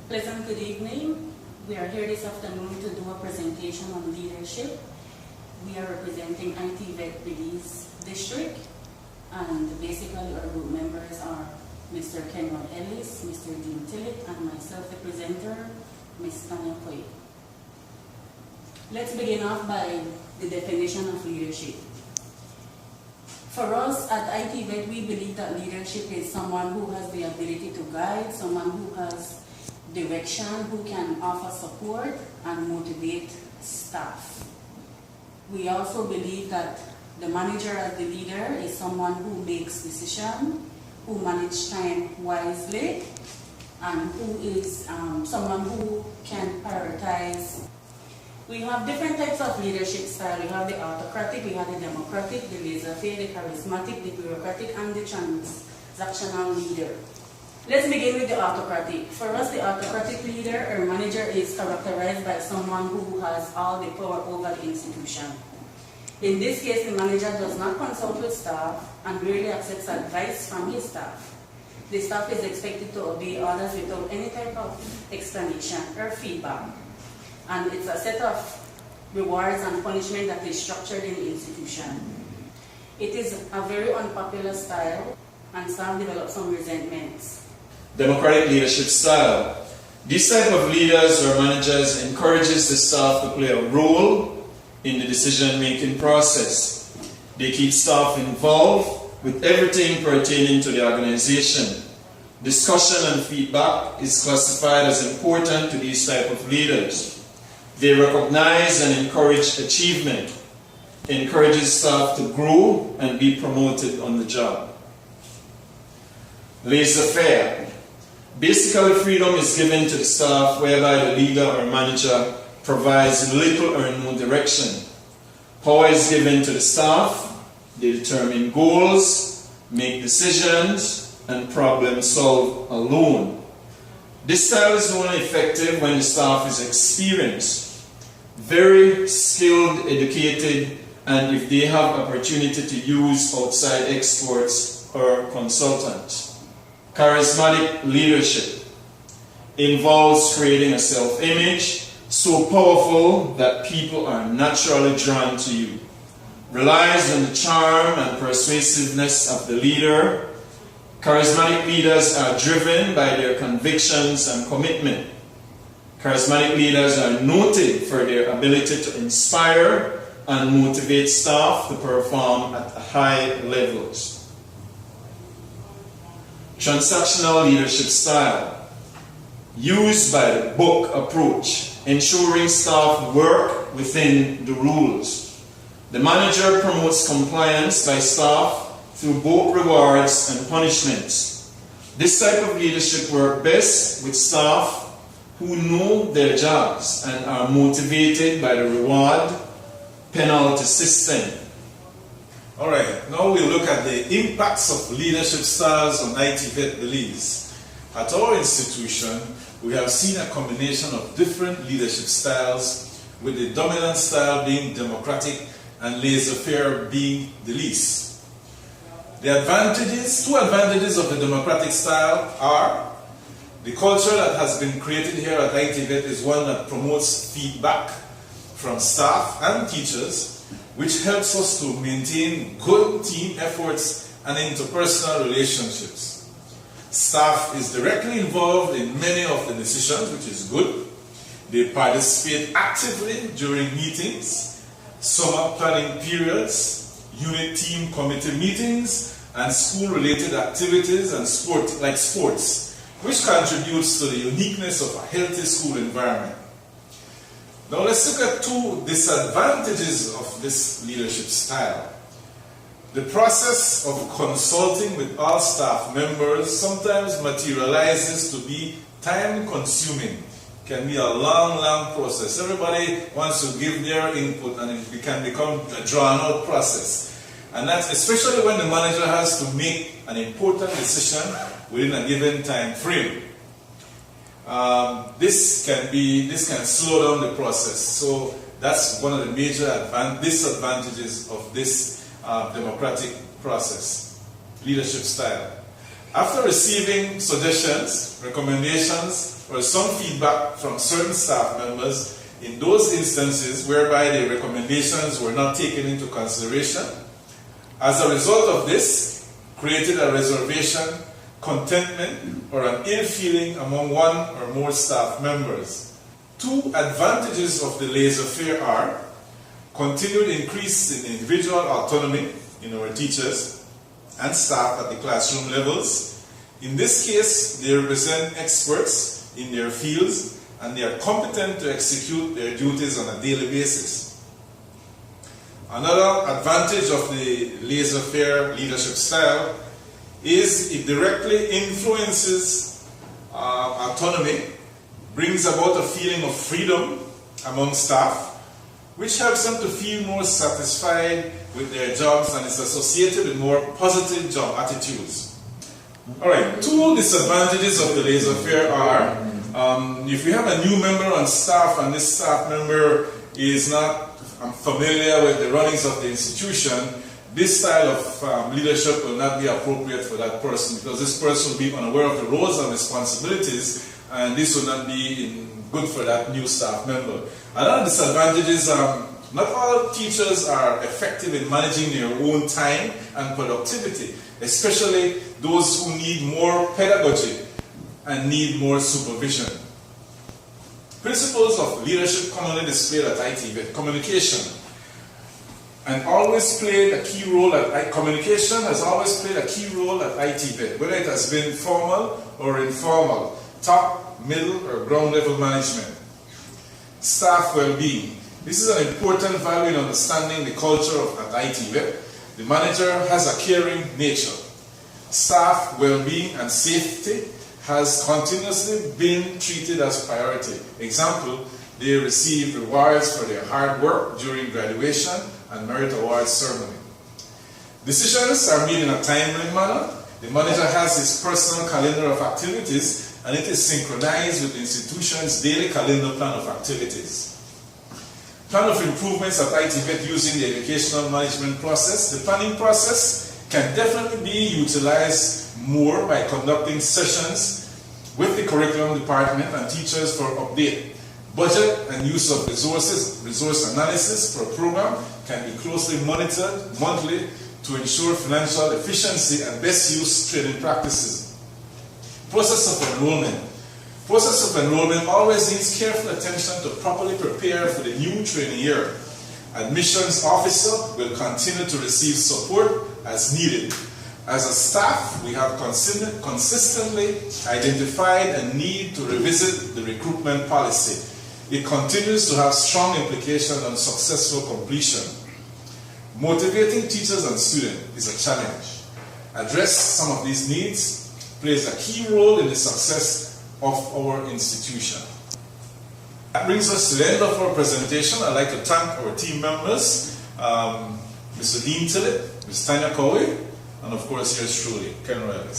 Pleasant good evening. We are here this afternoon to do a presentation on leadership. We are representing ITVET Belize district, and basically our group members are Mr. Kenroy Ellis, Mr. Tillett, and myself, the presenter, Ms. Tanya Coye. Let's begin off by the definition of leadership. For us at ITVET, we believe that leadership is someone who has the ability to guide, someone who has direction, who can offer support and motivate staff. We also believe that the manager as the leader is someone who makes decisions, who manages time wisely, and who is someone who can prioritize. We have different types of leadership style. We have the autocratic, we have the democratic, the laissez-faire, the charismatic, the bureaucratic, and the transactional leader. Let's begin with the autocratic. For us, the autocratic leader or manager is characterized by someone who has all the power over the institution. In this case, the manager does not consult with staff and rarely accepts advice from his staff. The staff is expected to obey orders without any type of explanation or feedback. And it's a set of rewards and punishment that is structured in the institution. It is a very unpopular style, and staff develop some resentments. Democratic leadership style. This type of leaders or managers encourages the staff to play a role in the decision-making process. They keep staff involved with everything pertaining to the organization. Discussion and feedback is classified as important to these type of leaders. They recognize and encourage achievement, encourages staff to grow and be promoted on the job. Laissez-faire. Basically, freedom is given to the staff whereby the leader or manager provides little or no direction. Power is given to the staff. They determine goals, make decisions, and problem solve alone. This style is only effective when the staff is experienced, very skilled, educated, and if they have opportunity to use outside experts or consultants. Charismatic leadership involves creating a self-image so powerful that people are naturally drawn to you. Relies on the charm and persuasiveness of the leader. Charismatic leaders are driven by their convictions and commitment. Charismatic leaders are noted for their ability to inspire and motivate staff to perform at high levels. Transactional leadership style. Used by the book approach, ensuring staff work within the rules. The manager promotes compliance by staff through both rewards and punishments. This type of leadership works best with staff who know their jobs and are motivated by the reward penalty system. Alright, now we look at the impacts of leadership styles on ITVET Belize. At our institution, we have seen a combination of different leadership styles, with the dominant style being democratic and laissez-faire being the least. The advantages, two advantages of the democratic style are the culture that has been created here at ITVET is one that promotes feedback from staff and teachers, which helps us to maintain good team efforts and interpersonal relationships. Staff is directly involved in many of the decisions, which is good. They participate actively during meetings, summer planning periods, unit team committee meetings, and school-related activities and sports, which contributes to the uniqueness of a healthy school environment. Now let's look at two disadvantages of this leadership style. The process of consulting with all staff members sometimes materializes to be time-consuming. It can be a long process. Everybody wants to give their input and it can become a drawn-out process. And that's especially when the manager has to make an important decision within a given time frame. This can slow down the process. So that's one of the major disadvantages of this democratic process, leadership style. After receiving suggestions, recommendations, or some feedback from certain staff members, in those instances whereby the recommendations were not taken into consideration, as a result of this, created a reservation, contentment, or an ill feeling among one or more staff members. Two advantages of the laissez-faire are continued increase in individual autonomy in our teachers and staff at the classroom levels. In this case, they represent experts in their fields and they are competent to execute their duties on a daily basis. Another advantage of the laissez-faire leadership style is it directly influences autonomy, brings about a feeling of freedom among staff, which helps them to feel more satisfied with their jobs and is associated with more positive job attitudes. Alright, two disadvantages of the laissez-faire are, if you have a new member on staff and this staff member is not familiar with the runnings of the institution, this style of leadership will not be appropriate for that person because this person will be unaware of the roles and responsibilities, and this will not be good for that new staff member. Another disadvantage is not all teachers are effective in managing their own time and productivity, especially those who need more pedagogy and need more supervision. Principles of leadership commonly displayed at ITVET: communication. And always played a key role communication has always played a key role at ITVET, whether it has been formal or informal, top, middle, or ground level management. Staff well-being. This is an important value in understanding the culture at ITVET. The manager has a caring nature. Staff well-being and safety has continuously been treated as priority. Example, they receive rewards for their hard work during graduation and merit awards ceremony. Decisions are made in a timely manner. The manager has his personal calendar of activities and it is synchronized with the institution's daily calendar plan of activities. Plan of improvements at ITVET using the educational management process. The planning process can definitely be utilized more by conducting sessions with the curriculum department and teachers for update. Budget and use of resources, resource analysis for a program can be closely monitored monthly to ensure financial efficiency and best use training practices. Process of enrollment. Process of enrollment always needs careful attention to properly prepare for the new training year. Admissions officer will continue to receive support as needed. As a staff, we have consistently identified a need to revisit the recruitment policy. It continues to have strong implications on successful completion. Motivating teachers and students is a challenge. Address some of these needs plays a key role in the success of our institution. That brings us to the end of our presentation. I'd like to thank our team members, Mr. Dean Tillett, Ms. Tanya Coye, and of course yours truly, Kenroy Ellis.